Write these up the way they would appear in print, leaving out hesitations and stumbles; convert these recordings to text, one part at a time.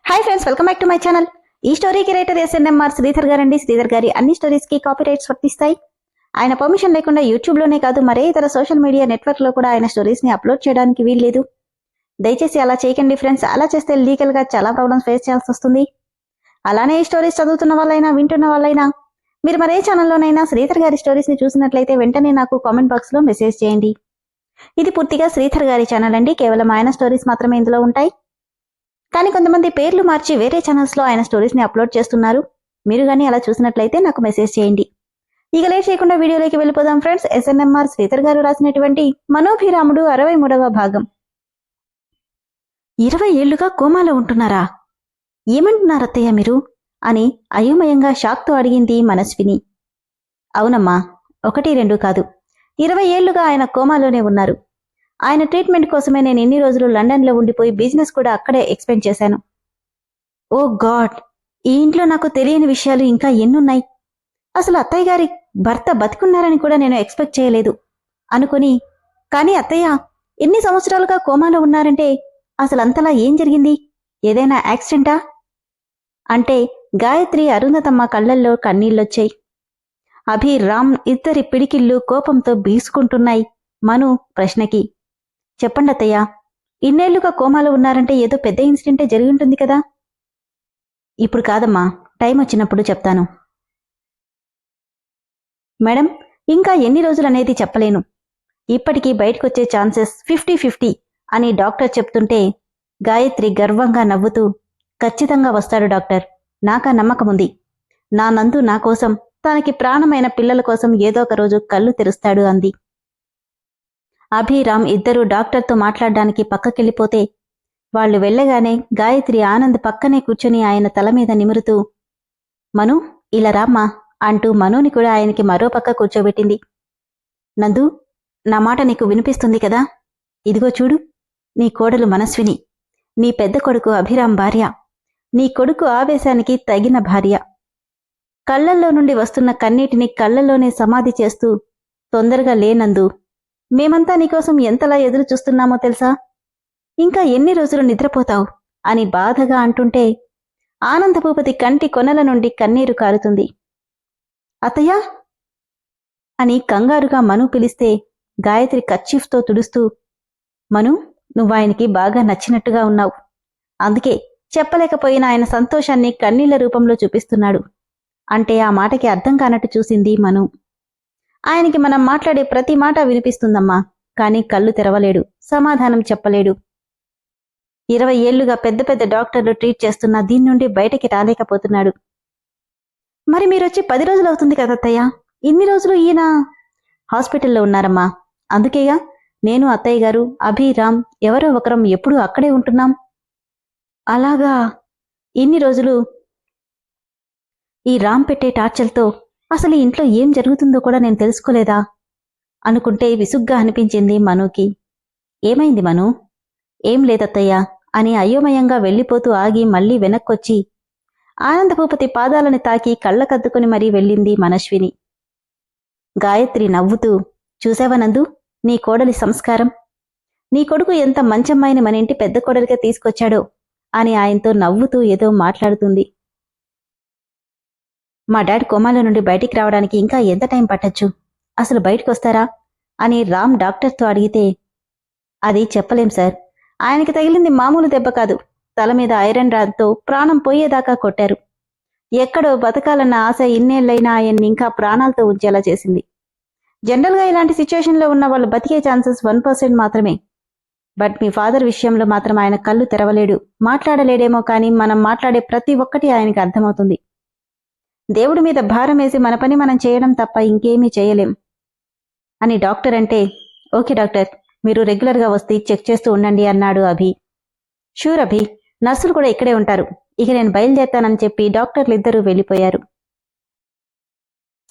Hi friends, welcome back to my channel. ఈ స్టోరీకి writer SNMR Sridhar గారండి. శ్రీధర్ గారి అన్ని స్టోరీస్ కి కాపీ రైట్స్ వర్తిస్తాయి. ఆయన పర్మిషన్ లేకుండా యూట్యూబ్ లోనే కాదు మరే ఇతర సోషల్ మీడియా నెట్వర్క్ లో కూడా ఆయన స్టోరీస్ ని అప్లోడ్ చేయడానికి వీల్లేదు. దయచేసి అలా చేయకండి ఫ్రెండ్స్. అలా చేస్తే లీగల్ గా చాలా ప్రాబ్లమ్స్ ఫేస్ చేయాల్సి వస్తుంది. అలానే ఈ స్టోరీస్ చదువుతున్న వాళ్ళైనా వింటున్న వాళ్ళైనా మీరు మరే ఛానల్లోనైనా శ్రీధర్ గారి స్టోరీస్ ని చూసినట్లయితే వెంటనే నాకు కామెంట్ బాక్స్ లో మెసేజ్ చేయండి. ఇది పూర్తిగా శ్రీధర్ గారి ఛానల్ అండి. కేవలం ఆయన స్టోరీస్ మాత్రమే ఇందులో ఉంటాయి. కానీ కొంతమంది పేర్లు మార్చి వేరే ఛానల్స్ లో ఆయన స్టోరీస్ ని అప్లోడ్ చేస్తున్నారు. మీరు కానీ అలా చూసినట్లయితే నాకు మెసేజ్ చేయండి. ఇక లేట్ చేయకుండా వీడియోలోకి వెళ్ళిపోదాం ఫ్రెండ్స్. ఎస్ఎన్ఎంఆర్ శ్రీధర్ గారు రాసినటువంటి మనోభిరాముడు 63వ భాగం. 20 ఏళ్లుగా కోమాలో ఉంటున్నారా? ఏమంటున్నారత్తయ్య మీరు అని అయోమయంగా షాక్తో అడిగింది మనస్విని. అవునమ్మా, 1-2 కాదు, 20 ఏళ్లుగా ఆయన కోమాలోనే ఉన్నారు. ఆయన ట్రీట్మెంట్ కోసమే నేను ఇన్ని రోజులు లండన్లో ఉండిపోయి బిజినెస్ కూడా అక్కడే ఎక్స్పెండ్ చేశాను. ఓ గాడ్, ఈ ఇంట్లో నాకు తెలియని విషయాలు ఇంకా ఎన్నున్నాయి. అసలు అత్తయ్య గారి భర్త బతికున్నారని కూడా నేను ఎక్స్పెక్ట్ చేయలేదు అనుకుని. కానీ అత్తయ్య ఎన్ని సంవత్సరాలుగా కోమాలో ఉన్నారంటే అసలు అంతలా ఏం జరిగింది? ఏదైనా యాక్సిడెంటా అంటే గాయత్రి, అరుంధతమ్మ కళ్లల్లో కన్నీళ్లొచ్చాయి. అభి, రామ్ ఇద్దరి పిడికిళ్ళు కోపంతో బీసుకుంటున్నాయి మను ప్రశ్నకి. చెప్పండి అత్తయ్య, ఇన్నేళ్లుగా కోమాలో ఉన్నారంటే ఏదో పెద్ద ఇన్సిడెంటే జరిగి ఉంటుంది కదా. ఇప్పుడు కాదమ్మా, టైం వచ్చినప్పుడు చెప్తాను. మేడం, ఇంకా ఎన్ని రోజులనేది చెప్పలేను. ఇప్పటికీ బయటకొచ్చే ఛాన్సెస్ 50-50 అని డాక్టర్ చెప్తుంటే గాయత్రి గర్వంగా నవ్వుతూ, ఖచ్చితంగా వస్తాడు డాక్టర్, నాకా నమ్మకముంది. నా నందు నా కోసం, తనకి ప్రాణమైన పిల్లల కోసం ఏదో ఒక రోజు కళ్ళు తెరుస్తాడు అంది. అభిరామ్ ఇద్దరూ డాక్టర్తో మాట్లాడడానికి పక్కకెళ్ళిపోతే వాళ్లు వెళ్లగానే గాయత్రి ఆనంద్ పక్కనే కూర్చుని ఆయన తల మీద నిమురుతూ, మను ఇలా రామ్మా అంటూ మనుని కూడా ఆయనకి మరో పక్క కూర్చోబెట్టింది. నందు, నా మాట నీకు వినిపిస్తుంది కదా? ఇదిగో చూడు, నీ కోడలు మనస్విని, నీ పెద్ద కొడుకు అభిరామ్ భార్య, నీ కొడుకు ఆవేశానికి తగిన భార్య. కళ్లల్లో నుండి వస్తున్న కన్నీటిని కళ్లలోనే సమాధి చేస్తూ, తొందరగా లేనందు, మేమంతా నీకోసం ఎంతలా ఎదురు చూస్తున్నామో తెలుసా? ఇంకా ఎన్ని రోజులు నిద్రపోతావు అని బాధగా అంటుంటే ఆనందభూపతి కంటి కొనల నుండి కన్నీరు కారుతుంది. అత్తయ్యా అని కంగారుగా మను పిలిస్తే గాయత్రి కర్చీఫ్తో తుడుస్తూ, మను, నువ్వాయనికి బాగా నచ్చినట్టుగా ఉన్నావు. అందుకే చెప్పలేకపోయిన ఆయన సంతోషాన్ని కన్నీళ్ల రూపంలో చూపిస్తున్నాడు అంటే ఆ మాటకి అర్థం కానట్టు చూసింది మను. ఆయనకి మనం మాట్లాడే ప్రతి మాట వినిపిస్తుందమ్మా, కానీ కళ్ళు తెరవలేడు, సమాధానం చెప్పలేడు. 20 ఏళ్లుగా పెద్ద పెద్ద డాక్టర్లు ట్రీట్ చేస్తున్నా దీని నుండి బయటకి రాలేకపోతున్నాడు. మరి మీరొచ్చి 10 రోజులవుతుంది కదత్తయ్య. ఇన్ని రోజులు ఈయన హాస్పిటల్లో ఉన్నారమ్మా. అందుకేగా నేను, అత్తయ్య గారు, అభిరామ్ ఎవరో ఒకరం ఎప్పుడూ అక్కడే ఉంటున్నాం. అలాగా, ఇన్ని రోజులు ఈ రామ్ పెట్టే టార్చర్తో అసలు ఇంట్లో ఏం జరుగుతుందో కూడా నేను తెలుసుకోలేదా అనుకుంటే విసుగ్గా అనిపించింది మనుకి. ఏమైంది మను? ఏం లేదత్తయ్యా అని అయోమయంగా వెళ్లిపోతూ ఆగి మళ్లీ వెనక్కొచ్చి ఆనందభూపతి పాదాలని తాకి కళ్ళకద్దుకుని మరీ వెళ్ళింది మనస్విని. గాయత్రి నవ్వుతూ, చూసావనందు నీ కోడలి సంస్కారం, నీ కొడుకు ఎంత మంచమ్మాయిని మన ఇంటి పెద్ద కోడలిగా తీసుకొచ్చాడో అని ఆయనతో నవ్వుతూ ఏదో మాట్లాడుతుంది. మా డాడ్ కోమాలో నుండి బయటికి రావడానికి ఇంకా ఎంత టైం పట్టచ్చు? అసలు బయటకొస్తారా అని రామ్ డాక్టర్తో అడిగితే, అది చెప్పలేం సార్. ఆయనకి తగిలింది మామూలు దెబ్బ కాదు, తల మీద ఐరన్ రాడ్తో ప్రాణం పోయేదాకా కొట్టారు. ఎక్కడో బతకాలన్న ఆశ ఇన్నేళ్లైనా ఆయన్ని ఇంకా ప్రాణాలతో ఉంచేలా చేసింది. జనరల్గా ఇలాంటి సిచ్యువేషన్లో ఉన్న వాళ్ళు బతికే ఛాన్సెస్ 1% మాత్రమే. బట్ మీ ఫాదర్ విషయంలో మాత్రం ఆయన కళ్ళు తెరవలేడు, మాట్లాడలేడేమో, కానీ మనం మాట్లాడే ప్రతి ఒక్కటి ఆయనకి అర్థమవుతుంది. దేవుడి మీద భారం వేసి మన పని మనం చేయడం తప్ప ఇంకేమీ చేయలేం అని డాక్టర్ అంటే, ఓకే డాక్టర్, మీరు రెగ్యులర్గా వస్తే చెక్ చేస్తూ ఉండండి అన్నాడు అభి. షూర్ అభి, నర్సులు కూడా ఇక్కడే ఉంటారు. ఇక నేను బయలుదేరతానని చెప్పి డాక్టర్లిద్దరూ వెళ్ళిపోయారు.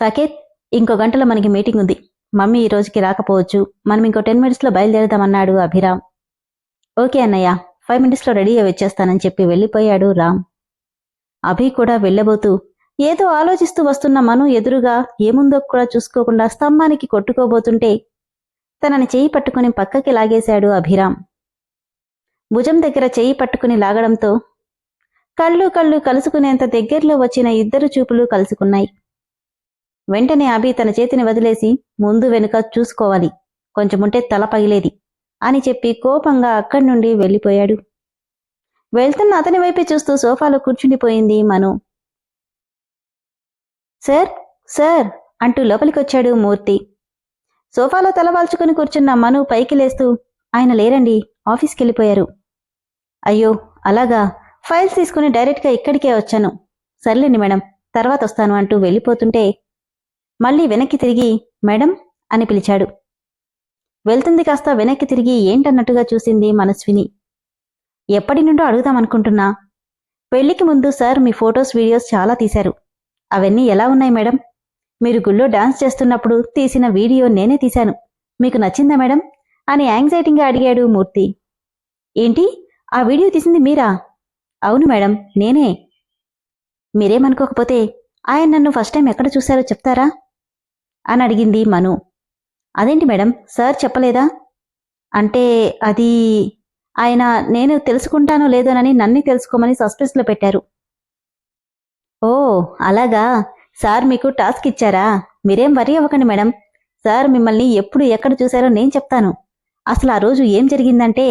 సాకేత్, ఇంకో గంటలో మనకి మీటింగ్ ఉంది. మమ్మీ ఈ రోజుకి రాకపోవచ్చు, మనం ఇంకో 10 మినిట్స్లో బయలుదేరదామన్నాడు అభిరామ్. ఓకే అన్నయ్య, 5 మినిట్స్లో రెడీగా వచ్చేస్తానని చెప్పి వెళ్ళిపోయాడు రామ్. అభి కూడా వెళ్ళబోతూ ఏదో ఆలోచిస్తూ వస్తున్న మను ఎదురుగా ఏముందో కూడా చూసుకోకుండా స్తంభానికి కొట్టుకోబోతుంటే తనని చెయ్యి పట్టుకుని పక్కకి లాగేశాడు అభిరామ్. భుజం దగ్గర చెయ్యి పట్టుకుని లాగడంతో కళ్ళు కళ్ళు కలుసుకునేంత దగ్గరలో వచ్చిన ఇద్దరు చూపులు కలుసుకున్నాయి. వెంటనే అభి తన చేతిని వదిలేసి ముందు వెనుక చూసుకోవాలి, కొంచెముంటే తల పగిలేది అని చెప్పి కోపంగా అక్కడి నుండి వెళ్ళిపోయాడు. వెళ్తున్న అతని వైపే చూస్తూ సోఫాలో కూర్చుండిపోయింది మను. సార్ సార్ అంటూ లోపలికొచ్చాడు మూర్తి. సోఫాలో తలవాల్చుకుని కూర్చున్న మను పైకి లేస్తూ, ఆయన లేరండి, ఆఫీస్కెళ్ళిపోయారు. అయ్యో అలాగా, ఫైల్స్ తీసుకుని డైరెక్ట్గా ఇక్కడికే వచ్చాను. సర్లేండి మేడం, తర్వాత వస్తాను అంటూ వెళ్ళిపోతుంటే మళ్ళీ వెనక్కి తిరిగి మేడం అని పిలిచాడు. వెళ్తుంది కాస్త వెనక్కి తిరిగి ఏంటన్నట్టుగా చూసింది మనస్విని. ఎప్పటి నుండో అడుగుదామనుకుంటున్నా, పెళ్లికి ముందు సార్ మీ ఫొటోస్ వీడియోస్ చాలా తీశారు, అవన్నీ ఎలా ఉన్నాయి మేడం? మీరు గుళ్ళో డాన్స్ చేస్తున్నప్పుడు తీసిన వీడియో నేనే తీశాను, మీకు నచ్చిందా మేడం అని యాంగ్జైటీగా అడిగాడు మూర్తి. ఏంటి, ఆ వీడియో తీసింది మీరా? అవును మేడం, నేనే. మీరేమనుకోకపోతే ఆయన నన్ను ఫస్ట్ టైం ఎక్కడ చూశారో చెప్తారా అని అడిగింది మను. అదేంటి మేడం, సార్ చెప్పలేదా? అంటే అది ఆయన నేను తెలుసుకుంటానో లేదోనని నన్ను తెలుసుకోమని సస్పెన్స్లో పెట్టారు. ఓ అలాగా, సార్ మీకు టాస్క్ ఇచ్చారా? మీరేం వరీ అవ్వకండి మేడం, సార్ మిమ్మల్ని ఎప్పుడు ఎక్కడ చూశారో నేను చెప్తాను. అసలు ఆ రోజు ఏం జరిగిందంటే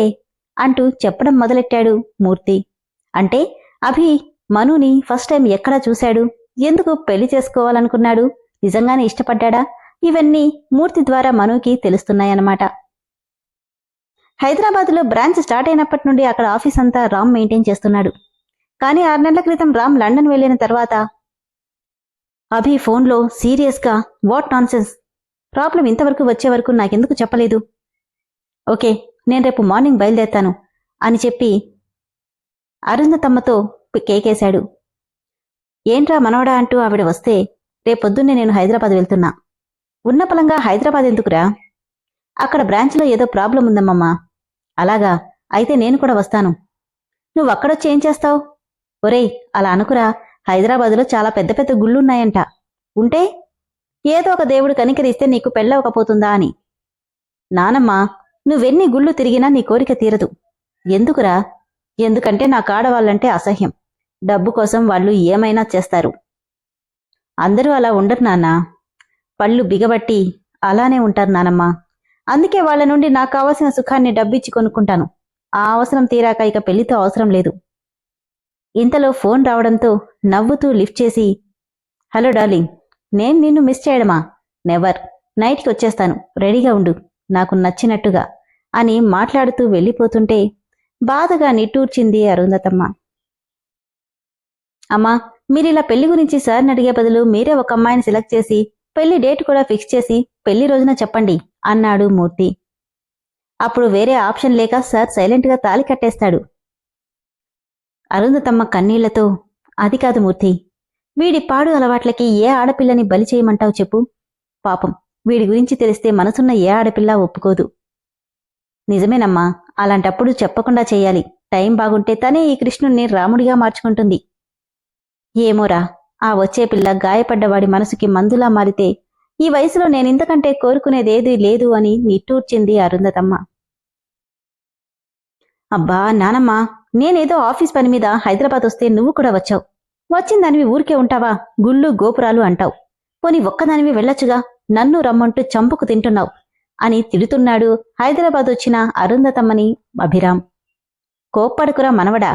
అంటూ చెప్పడం మొదలెట్టాడు మూర్తి. అంటే అభి మనుని ఫస్ట్ టైం ఎక్కడ చూశాడు, ఎందుకు పెళ్లి చేసుకోవాలనుకున్నాడు, నిజంగానే ఇష్టపడ్డా, ఇవన్నీ మూర్తి ద్వారా మనుకి తెలుస్తున్నాయన్నమాట. హైదరాబాద్లో బ్రాంచ్ స్టార్ట్ అయినప్పటి నుండి అక్కడ ఆఫీస్ అంతా రామ్ మెయింటైన్ చేస్తున్నాడు. కానీ 6 నెలల క్రితం రామ్ లండన్ వెళ్లిన తర్వాత అభి ఫోన్లో సీరియస్గా వాట్ నాన్సెన్స్, ప్రాబ్లం ఇంతవరకు వచ్చే వరకు నాకెందుకు చెప్పలేదు? ఓకే, నేను రేపు మార్నింగ్ బయలుదేరుతాను అని చెప్పి అరుంధతమ్మతో కేకేశాడు. ఏంట్రా మనవడా అంటూ ఆవిడ వస్తే, రేపొద్దున్నే నేను హైదరాబాద్ వెళ్తున్నా. ఉన్న పలంగా హైదరాబాద్ ఎందుకురా? అక్కడ బ్రాంచ్లో ఏదో ప్రాబ్లం ఉందమ్మమ్మా. అలాగా, అయితే నేను కూడా వస్తాను. నువ్వక్కడొచ్చి ఏం చేస్తావు? ఒరేయ్ అలా అనుకురా, హైదరాబాదులో చాలా పెద్ద పెద్ద గుళ్ళున్నాయంట. ఉంటే ఏదో ఒక దేవుడు కనికరిస్తే నీకు పెళ్ళవకపోతుందా అని. నానమ్మా, నువ్వెన్ని గుళ్ళు తిరిగినా నీ కోరిక తీరదు. ఎందుకురా? ఎందుకంటే నాకు ఆడవాళ్ళంటే అసహ్యం. డబ్బు కోసం వాళ్ళు ఏమైనా చేస్తారు. అందరూ అలా ఉండరు నాన్నా, పళ్ళు బిగబట్టి అలానే ఉంటారు నానమ్మా. అందుకే వాళ్ల నుండి నాకు కావలసిన సుఖాన్ని డబ్బిచ్చి కొనుక్కుంటాను. ఆ అవసరం తీరాక ఇక పెళ్లితో అవసరం లేదు. ఇంతలో ఫోన్ రావడంతో నవ్వుతూ లిఫ్ట్ చేసి, హలో డార్లింగ్, నేను నిన్ను మిస్ చేయడమా? నెవర్. నైట్కి వచ్చేస్తాను, రెడీగా ఉండు, నాకు నచ్చినట్టుగా అని మాట్లాడుతూ వెళ్ళిపోతుంటే బాధగా నిట్టూర్చింది అరుంధతమ్మ. అమ్మా, మీరిలా పెళ్లి గురించి సార్ని అడిగే బదులు మీరే ఒక అమ్మాయిని సెలెక్ట్ చేసి పెళ్లి డేట్ కూడా ఫిక్స్ చేసి పెళ్లి రోజున చెప్పండి అన్నాడు మూర్తి. అప్పుడు వేరే ఆప్షన్ లేక సార్ సైలెంట్గా తాళి కట్టేస్తాడు. అరుంధతమ్మ కన్నీళ్లతో, అది కాదు మూర్తి, వీడి పాడు అలవాట్లకి ఏ ఆడపిల్లని బలి చేయమంటావు చెప్పు? పాపం, వీడి గురించి తెలిస్తే మనసున్న ఏ ఆడపిల్ల ఒప్పుకోదు. నిజమేనమ్మా, అలాంటప్పుడు చెప్పకుండా చెయ్యాలి. టైం బాగుంటే తనే ఈ కృష్ణుణ్ణి రాముడిగా మార్చుకుంటుంది. ఏమోరా, ఆ వచ్చే పిల్ల గాయపడ్డవాడి మనసుకి మందులా మారితే ఈ వయసులో నేనింతకంటే కోరుకునేదేదీ లేదు అని నిట్టూర్చింది అరుంధతమ్మ. అబ్బా నానమ్మా, నేనేదో ఆఫీస్ పని మీద హైదరాబాద్ వస్తే నువ్వు కూడా వచ్చావు. వచ్చిందానివి ఊరికే ఉంటావా? గుళ్ళు గోపురాలు అంటావు. పోనీ ఒక్కదానివి వెళ్ళొచ్చుగా, నన్ను రమ్మంటూ చంపుకు తింటున్నావు అని తిడుతున్నాడు హైదరాబాద్ వచ్చిన అరుంధతమ్మని అభిరామ్. కోప్పడుకురా మనవడా,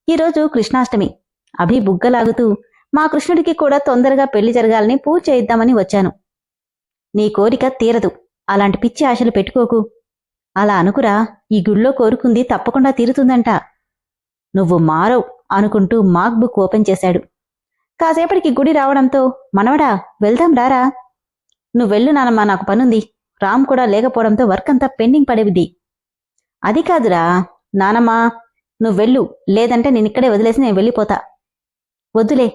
ఈరోజు కృష్ణాష్టమి. అభి బుగ్గలాగుతూ, మా కృష్ణుడికి కూడా తొందరగా పెళ్లి జరగాలని పూజ చేయిద్దామని వచ్చాను. నీ కోరిక తీరదు, అలాంటి పిచ్చి ఆశలు పెట్టుకోకు. అలా అనుకురా, ఈ గుళ్ళో కోరుకుంది తప్పకుండా తీరుతుందంట. నువ్వు మారవు అనుకుంటూ మాక్ బుక్ ఓపెన్ చేశాడు. కాసేపటికి గుడి రావడంతో, మనవడా వెళ్దాం రారా. నువ్వెళ్ళు నానమ్మా, నాకు పనుంది. రామ్ కూడా లేకపోవడంతో వర్క్ అంతా పెండింగ్ పడేవిది. అది కాదురా నానమ్మా, నువ్వెళ్ళు, లేదంటే నేనిక్కడే వదిలేసి నేను వెళ్ళిపోతా. వద్దులే,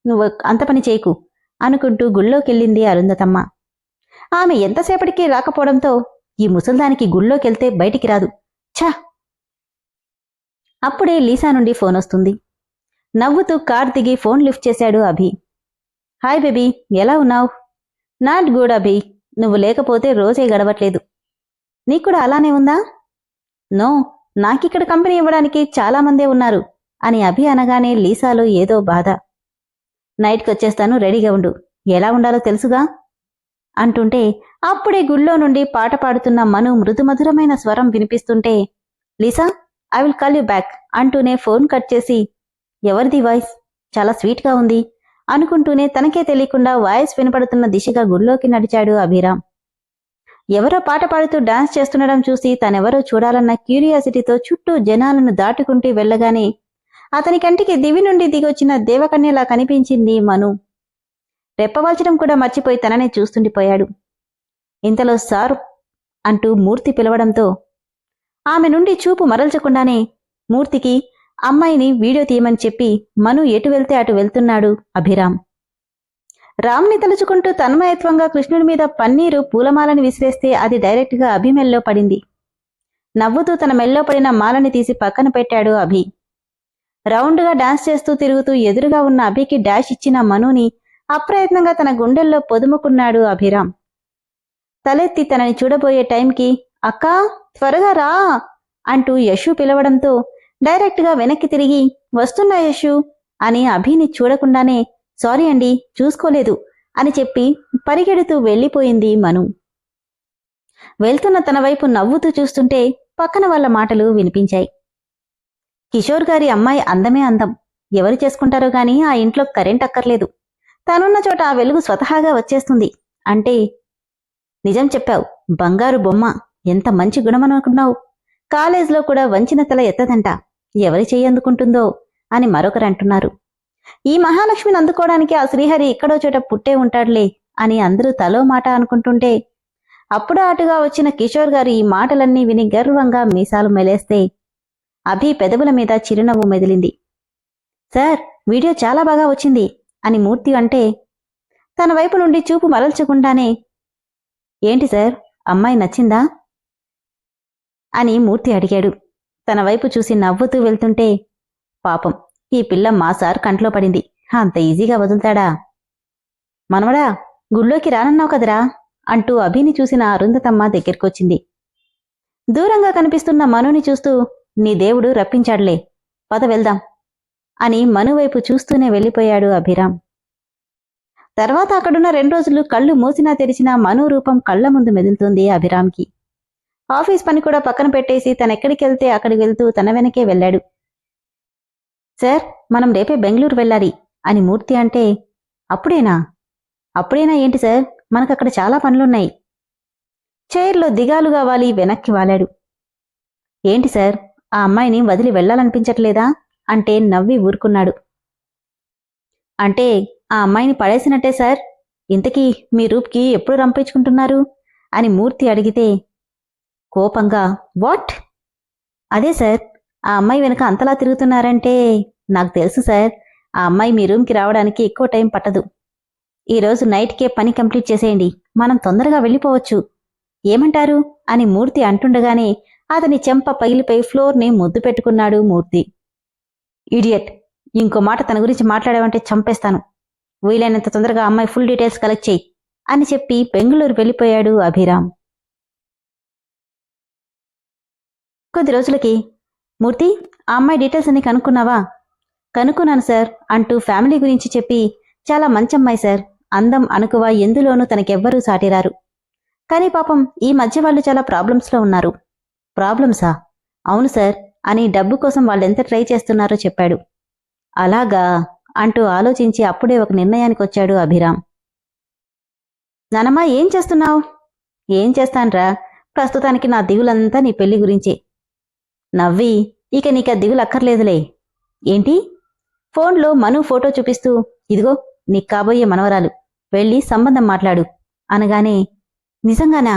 నువ్వు అంత పని చేయకు అనుకుంటూ గుళ్ళోకెళ్ళింది అరుంధతమ్మ. ఆమె ఎంతసేపటికి రాకపోవడంతో, ఈ ముసల్దానికి గుళ్ళోకెళ్తే బయటికి రాదు, ఛా. అప్పుడే లీసా నుండి ఫోన్ వస్తుంది. నవ్వుతూ కార్ దిగి ఫోన్ లిఫ్ట్ చేశాడు అభి. హాయ్ బేబీ, ఎలా ఉన్నావు? నాట్ గుడ్ అభి, నువ్వు లేకపోతే రోజే గడవట్లేదు. నీకు కూడా అలానే ఉందా? నో, నాకిక్కడ కంపెనీ ఇవ్వడానికి చాలామందే ఉన్నారు. అని అభి అనగానే లీసాలో ఏదో బాధ. నైట్కి వచ్చేస్తాను, రెడీగా ఉండు. ఎలా ఉండాలో తెలుసుగా అంటుంటే అప్పుడే గుళ్ళో నుండి పాట పాడుతున్న మను మృదుమధురమైన స్వరం వినిపిస్తుంటే, Lisa, I will call you back అంటూనే ఫోన్ కట్ చేసి, ఎవరిది వాయిస్, చాలా స్వీట్గా ఉంది అనుకుంటూనే తనకే తెలియకుండా వాయిస్ వినపడుతున్న దిశగా గుళ్ళోకి నడిచాడు అభిరామ్. ఎవరో పాట పాడుతూ డాన్స్ చేస్తుండడం చూసి తనెవరో చూడాలన్న క్యూరియాసిటీతో చుట్టూ జనాలను దాటుకుంటూ వెళ్లగానే అతని కంటికి దివి నుండి దిగొచ్చిన దేవకన్యలా కనిపించింది మను. రెప్పవాల్చడం కూడా మర్చిపోయి తననే చూస్తుండిపోయాడు. ఇంతలో సార్ అంటూ మూర్తి పిలవడంతో ఆమె నుండి చూపు మరల్చకుండానే మూర్తికి అమ్మాయిని వీడియో తీయమని చెప్పి మను ఎటు వెళ్తే అటు వెళ్తున్నాడు అభిరామ్. రామ్ని తలుచుకుంటూ తన్మయత్వంగా కృష్ణుడి మీద పన్నీరు పూలమాలని విసిరేస్తే అది డైరెక్ట్గా అభి మెల్లో పడింది. నవ్వుతూ తన మెల్లో పడిన మాలని తీసి పక్కన పెట్టాడు అభి. రౌండ్గా డాన్స్ చేస్తూ తిరుగుతూ ఎదురుగా ఉన్న అభికి డాష్ ఇచ్చిన మనుని అప్రయత్నంగా తన గుండెల్లో పొదుముకున్నాడు అభిరామ్. తలెత్తి తనని చూడబోయే టైంకి అక్కా, త్వరగా రా అంటూ యశు పిలవడంతో డైరెక్ట్గా వెనక్కి తిరిగి వస్తున్నా యశు అని అభిని చూడకుండానే సారీ అండి, చూసుకోలేదు అని చెప్పి పరిగెడుతూ వెళ్లిపోయింది మను. వెళ్తున్న తన వైపు నవ్వుతూ చూస్తుంటే పక్కన వాళ్ళ మాటలు వినిపించాయి. కిషోర్ గారి అమ్మాయి అందమే అందం, ఎవరు చేసుకుంటారో గాని ఆ ఇంట్లో కరెంట్ అక్కర్లేదు, తనున్న చోట ఆ వెలుగు స్వతహాగా వచ్చేస్తుంది అంటే, నిజం చెప్పావు, బంగారు బొమ్మ, ఎంత మంచి గుణమనుకున్నావు, కాలేజ్లో కూడా వంచిన తల ఎత్తదంట, ఎవరి చెయ్యందుకుంటుందో అని మరొకరంటున్నారు. ఈ మహాలక్ష్మిని అందుకోవడానికి ఆ శ్రీహరి ఎక్కడో చోట పుట్టే ఉంటాడులే అని అందరూ తలో మాట అనుకుంటుంటే అప్పుడు అటుగా వచ్చిన కిషోర్ గారు ఈ మాటలన్నీ విని గర్వంగా మీసాలు మెలేస్తే అభి పెదవుల మీద చిరునవ్వు మెదిలింది. సార్, వీడియో చాలా బాగా వచ్చింది అని మూర్తి అంటే తన వైపు నుండి చూపు మరల్చకుండానే, ఏంటి సార్, అమ్మాయి నచ్చిందా అని మూర్తి అడిగాడు. తన వైపు చూసి నవ్వుతూ వెళ్తుంటే, పాపం, ఈ పిల్ల మా సార్ కంట్లో పడింది, అంత ఈజీగా వదులుతాడా? మనవడా, గుళ్ళోకి రానన్నావు కదరా అంటూ అభిని చూసిన అరుంధతమ్మ దగ్గరికొచ్చింది. దూరంగా కనిపిస్తున్న మనుని చూస్తూ, నీ దేవుడు రప్పించాడులే, పద వెళ్దాం అని మనువైపు చూస్తూనే వెళ్ళిపోయాడు అభిరామ్. తర్వాత అక్కడున్న 2 రోజులు కళ్ళు మూసినా తెరిచినా మను రూపం కళ్ల ముందు మెదులుతుంది అభిరామ్కి. ఆఫీస్ పని కూడా పక్కన పెట్టేసి తనెక్కడికెళ్తే అక్కడికి వెళ్తూ తన వెనకే వెళ్ళాడు. సార్, మనం రేపే బెంగళూరు వెళ్ళాలి అని మూర్తి అంటే, అప్పుడేనా? అప్పుడేనా ఏంటి సార్, మనకక్కడ చాలా పనులున్నాయి. చైర్లో దిగాలుగా వాలి వెనక్కి వాలాడు. ఏంటి సార్, ఆ అమ్మాయిని వదిలి వెళ్లాలనిపించట్లేదా అంటే నవ్వి ఊరుకున్నాడు. అంటే ఆ అమ్మాయిని పడేసినట్టే సార్, ఇంతకీ మీ రూప్కి ఎప్పుడు రంపించుకుంటున్నారు అని మూర్తి అడిగితే కోపంగా, వాట్? అదే సార్, ఆ అమ్మాయి వెనుక అంతలా తిరుగుతున్నారంటే నాకు తెలుసు సార్, ఆ అమ్మాయి మీ రూమ్కి రావడానికి ఎక్కువ టైం పట్టదు. ఈరోజు నైట్కే పని కంప్లీట్ చేసేయండి, మనం తొందరగా వెళ్ళిపోవచ్చు, ఏమంటారు అని మూర్తి అంటుండగానే అతని చెంప పగిలిపై ఫ్లోర్ని ముద్దు పెట్టుకున్నాడు మూర్తి. ఇడియట్, ఇంకో మాట తన గురించి మాట్లాడావంటే చంపేస్తాను, వీలైనంత తొందరగా అమ్మాయి ఫుల్ డీటెయిల్స్ కలెక్ట్ చేయి అని చెప్పి బెంగళూరు వెళ్ళిపోయాడు అభిరామ్. కొద్ది రోజులకి, మూర్తి, ఆ అమ్మాయి డీటెయిల్స్ అన్ని కనుక్కున్నావా? కనుక్కున్నాను సార్ అంటూ ఫ్యామిలీ గురించి చెప్పి, చాలా మంచమ్మాయి సార్, అందం అణుకువ ఎందులోనూ తనకెవ్వరూ సాటిరారు, కానీ పాపం ఈ మధ్య వాళ్ళు చాలా ప్రాబ్లమ్స్లో ఉన్నారు. ప్రాబ్లమ్సా? అవును సార్ అని డబ్బు కోసం వాళ్ళెంత ట్రై చేస్తున్నారో చెప్పాడు. అలాగా అంటూ ఆలోచించి అప్పుడే ఒక నిర్ణయానికి వచ్చాడు అభిరామ్. నానమ్మ, ఏం చేస్తున్నావు? ఏం చేస్తాన్రా, ప్రస్తుతానికి నా దిగులంతా నీ పెళ్లి గురించే. నవ్వి, ఇక నీక దిగులు అక్కర్లేదులే. ఏంటి? ఫోన్లో మను ఫోటో చూపిస్తూ, ఇదిగో నీకు కాబోయే మనవరాలు, వెళ్ళి సంబంధం మాట్లాడు అనగానే, నిజంగానా?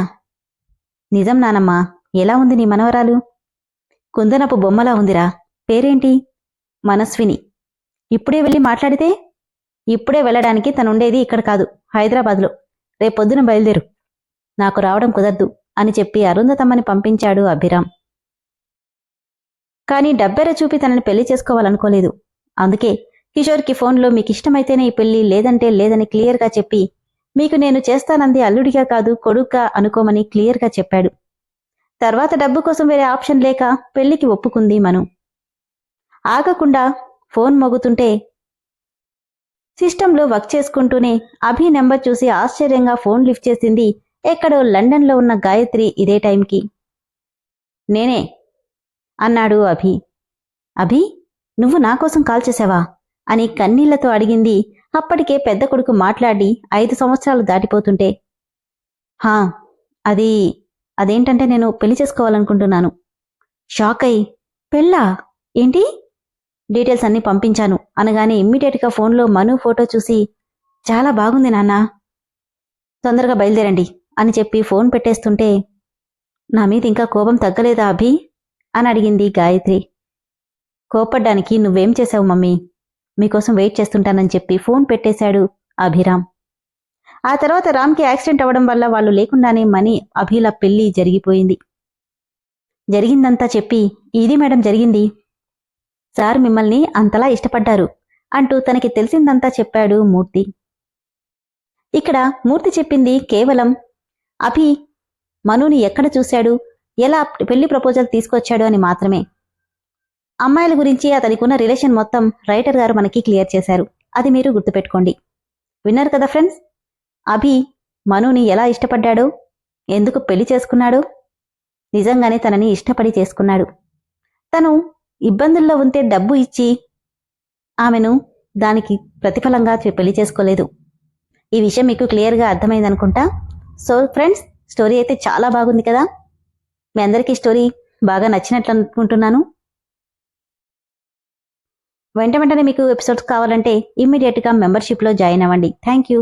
నిజం నానమ్మా. ఎలా ఉంది నీ మనవరాలు? కుందనపు బొమ్మలా ఉందిరా. పేరేంటి? మనస్విని. ఇప్పుడే వెళ్ళి మాట్లాడితే? ఇప్పుడే వెళ్ళడానికి తనుండేది ఇక్కడ కాదు, హైదరాబాద్లో. రేపొద్దున బయలుదేరు. నాకు రావడం కుదరదు అని చెప్పి అరుంధతమ్మని పంపించాడు అభిరామ్. కానీ డబ్బెర చూపి తనని పెళ్లి చేసుకోవాలనుకోలేదు. అందుకే కిషోర్కి ఫోన్లో మీకిష్టమైతేనే ఈ పెళ్లి, లేదంటే లేదని క్లియర్గా చెప్పి, మీకు నేను చేస్తానంది అల్లుడిగా కాదు కొడుగ్గా అనుకోమని క్లియర్గా చెప్పాడు. తర్వాత డబ్బు కోసం వేరే ఆప్షన్ లేక పెళ్లికి ఒప్పుకుంది మను. ఆగకుండా ఫోన్ మోగుతుంటే సిస్టంలో వర్క్ చేసుకుంటూనే అభి నెంబర్ చూసి ఆశ్చర్యంగా ఫోన్ లిఫ్ట్ చేసింది ఎక్కడో లండన్లో ఉన్న గాయత్రి ఇదే టైంకి. నేనే అన్నాడు అభి. అభి, నువ్వు నా కోసం కాల్ చేశావా అని కన్నీళ్లతో అడిగింది అప్పటికే పెద్ద కొడుకు మాట్లాడి 5 సంవత్సరాలు దాటిపోతుంటే. హా, అదేంటంటే నేను పెళ్లి చేసుకోవాలనుకుంటున్నాను. షాక్ అయి, పెళ్ళా? ఏంటి? డీటెయిల్స్ అన్నీ పంపించాను అనగానే ఇమ్మీడియట్గా ఫోన్లో మను ఫోటో చూసి, చాలా బాగుంది నాన్నా, తొందరగా బయలుదేరండి అని చెప్పి ఫోన్ పెట్టేస్తుంటే, నా మీద ఇంకా కోపం తగ్గలేదా అభి అని అడిగింది గాయత్రి. కోపడ్డానికి నువ్వేం చేశావు మమ్మీ, మీకోసం వెయిట్ చేస్తుంటానని చెప్పి ఫోన్ పెట్టేశాడు అభిరామ్. ఆ తర్వాత రామ్కి యాక్సిడెంట్ అవ్వడం వల్ల వాళ్ళు లేకుండానే మణి అభిల పెళ్లి జరిగిపోయింది. జరిగిందంతా చెప్పి, ఇది మేడం జరిగింది, సార్ మిమ్మల్ని అంతలా ఇష్టపడ్డారు అంటూ తనకి తెలిసిందంతా చెప్పాడు మూర్తి. ఇక్కడ మూర్తి చెప్పింది కేవలం అభి మనుని ఎక్కడ చూశాడు, ఎలా పెళ్లి ప్రపోజల్ తీసుకొచ్చాడు అని మాత్రమే. అమ్మాయిల గురించి అతనికున్న రిలేషన్ మొత్తం రైటర్ గారు మనకి క్లియర్ చేశారు. అది మీరు గుర్తుపెట్టుకోండి. విన్నారు కదా ఫ్రెండ్స్, అభి మనుని ఎలా ఇష్టపడ్డాడో, ఎందుకు పెళ్లి చేసుకున్నాడో. నిజంగానే తనని ఇష్టపడి చేసుకున్నాడు. తను ఇబ్బందుల్లో ఉంటే డబ్బు ఇచ్చి ఆమెను దానికి ప్రతిఫలంగా పెళ్లి చేసుకోలేదు. ఈ విషయం మీకు క్లియర్గా అర్థమైందనుకుంటా. సో ఫ్రెండ్స్, స్టోరీ అయితే చాలా బాగుంది కదా. మీ అందరికీ స్టోరీ బాగా నచ్చినట్లు అనుకుంటున్నాను. వెంటనే మీకు ఎపిసోడ్స్ కావాలంటే ఇమ్మీడియట్గా మెంబర్షిప్లో జాయిన్ అవ్వండి. Thank you.